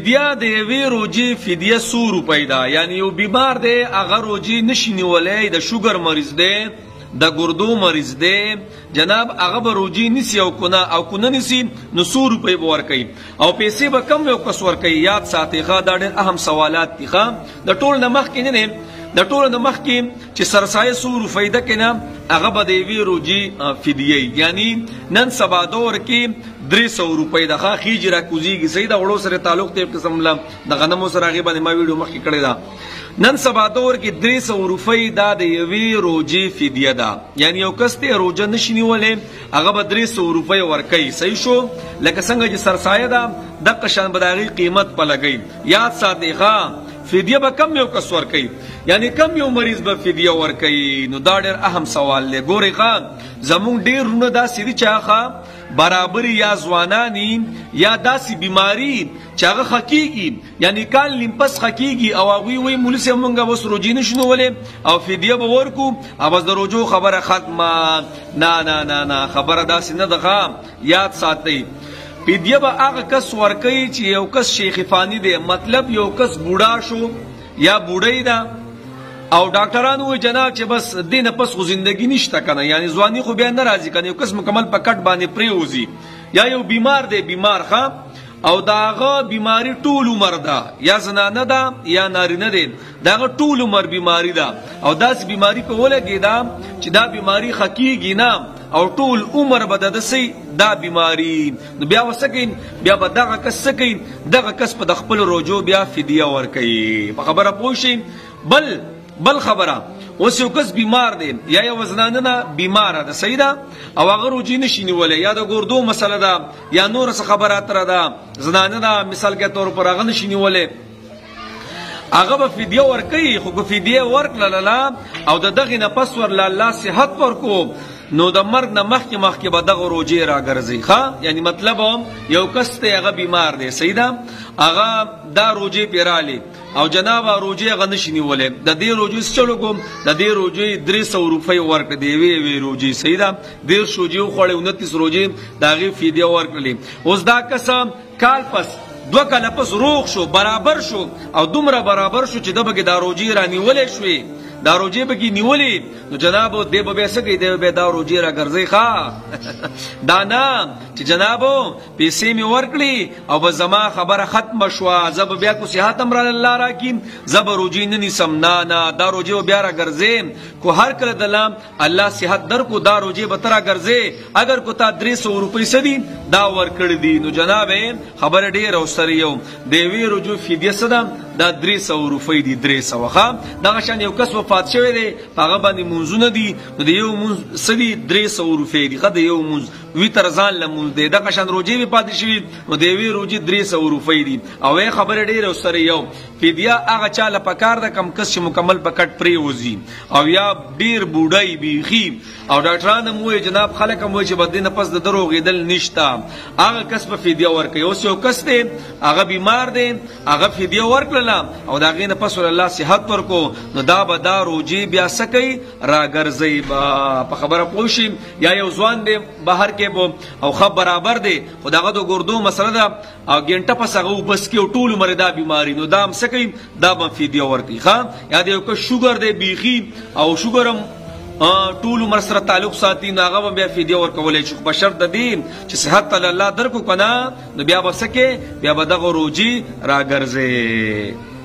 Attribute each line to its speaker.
Speaker 1: فدیه د یوې روجې فدیه 100 روپۍ ده. یعنی یو بیمار دی هغه روجې نشي نیولی، د شوګر مریض دی، د ګردو مریض دی جناب، هغه به روجې نیسي او کنه نیسي نو 100 روپۍ به ورکوي او پیسې به کم یو کس ورکوي. یاد ساتئ ښه، دا ډېر اهم سوالات دي. ښه د ټول نه مخکې نه دی، د ټول نه مخکې چې سرسایه 100 روپۍ ده که نه، هغه به د یوې روجې فدیه، یعنی نن سبا دور کې 300 روپۍ ده. ښه خیجې راکوزېږي، صحیح ده، وړو سره تعلق دی قسم له د غنمو سره، هغې باندې ما ویډیو مخکې کړې ده. نن سبا دور کې 300 روپۍ دا د یوې روجې فدیه ده. یعنی یو کس ته روجه نشي نیولی هغه به 300 روپۍ ورکوي. صحیح شو؟ لکه څنګه چې سرسایه ده دقه شان به د هغې قیمت په لګوي. یاد ساتئ ښه، فدیه به کم یو کس ورکوي، یعنی کم یو مریض به فدیه ورکوي. نو دا ډېر اهم سوال دی. ګورئ ښه، زمونږ ډېر وروڼه داسې دي چې هغه برابري یا ځوانان یا داسې بیماري چې هغه ښه کېږي، یعنی کال نیم پس ښه کېږي او هغوی وایي مولوي صاحب مونږ اوس روجې نشو نیولی او فدیه به ورکو او بس د روجو خبره ختمه. نه نه نه نه، خبره داسې نه ده. ښه یاد ساتئ، فدیه به هغه کس ورکوي چې یو کس شیخ فانی دی، مطلب یو کس بوډا شو یا بوډۍ ده او ډاکټرانو وایي جناب چې بس دې نه پس خو زندګي نشته که نه، یعنی ځواني خو بیا نه راځي که نه، یو کس مکمل په کټ باندې پرېوځي، یا یو بیمار دی بیمار ښه او د هغه بیماري ټول عمر ده، یا زنانه ده یا نارینه دی، د هغه ټول عمر بیماري ده او داسې بیماري په ولګېده چې دا بیماري ښه کېږي نه او ټول عمر به د دسې دا بیماری، نو بیا به څه کوي؟ بیا به دغه کس څه کوي؟ دغه کس په د خپلو روجو بیا فدیه ورکوي. په خبره پوه شئ؟ بل خبره، اوس یو کس بیمار دی یا یو زنانه بیماره ده، صحیح ده، او هغه روجې نشي نیولی، یا د ګردو مسله ده یا نوره څه خبره اتره ده، زنانه ده مثال کے طور پر هغه نشي نیولی، هغه به فدیه ورکوي. خو که فدیه ورکړله او د دغې نه پس ورله الله صحت ورکو نو د مرګ نه مخکې به دغه روجې راګرځي. ښه یعنی مطلب یو کس دی هغه بیمار دی، صحیح ده، هغه دا روجې پې رالی او جناب روجې هغه نشي نیولی، د دې روجې څه چلو کوم؟ د دې روجې 300 روپۍ ورکړه، د یوې روجې، صحیح ده، 13 روجې وخوړې، 29 روجې د هغې فدیه ورکړلې. اوس دا کس کال پس 2 کاله پس روغ شو، برابر شو او دومره برابر شو چې د به دا روجې رانیولی شوې، دا روجې به کې نیولې، نو جنابو دی به بیا څه کوي؟ دی به بیا دا روجې راګرځوي. ښه دا نه چې جنابو پیسې مې ورکړې او به زما خبره ختمه شوه، زه به بیا کو صحت هم راله الله راکړي، زه به روجې نه نیسم. نه نه، دا روجې به بیا راګرځې، کو هر کله دله الله صحت درکو دا روجې به ته راګرځې. اگر کو تا 300 روپۍ څه دي دا ورکړي دي، نو جناب خبره ډېره اوسره یو د یوې روجو فدیه څه ده؟ دا 300 روپۍ دي. 300 ښه دغه شان یو کس وفات شوی دی په هغه باندې مونځونه دي، نو د یو مونځ څه دي؟ 300 روپۍ دي. ښه د یو مونځ ویتر ځان له مونځ دی، دغه شان روجې مې پاتې شوي نو د یوې روجې 300 روپۍ دي. او یې خبره ډېره ورسره یو فدیه هغه چا له پکار ده کم کس چې مکمل په کټ پرېوځي او یا ډېر بوډۍ بیخي او ډاکټران هم وایي جناب خلک هم وایي چې به دې نه پس د ده روغېدل نشته، هغه کس به فدیه ورکوي. اوس یو کس دی هغه بیمار دی، هغه فدیه ورکړله او د هغې نه پس الله صحت ورکو، نو دا به دا روجې بیا څه کوي؟ راګرځوي. په خبره پوه شئ؟ یا یو ځوان دی بهر کې به او ښه برابر دی خو د هغه د ګردو مسله ده او ګنټه پس هغه وبس کې او ټول عمر دا بیماري، نو دا هم څه کوي؟ دا به فدیه ورکوي. ښه یا د یو کس شوګر دی بیخي او شوګر هم ټول عمر سره تعلق ساتي، نو هغه به بیا فدیه ورکولی شي، په شرط د دې چې صحت الله درکو که نه، نو بیا به څه کې؟ بیا به دغه روجې راګرځي.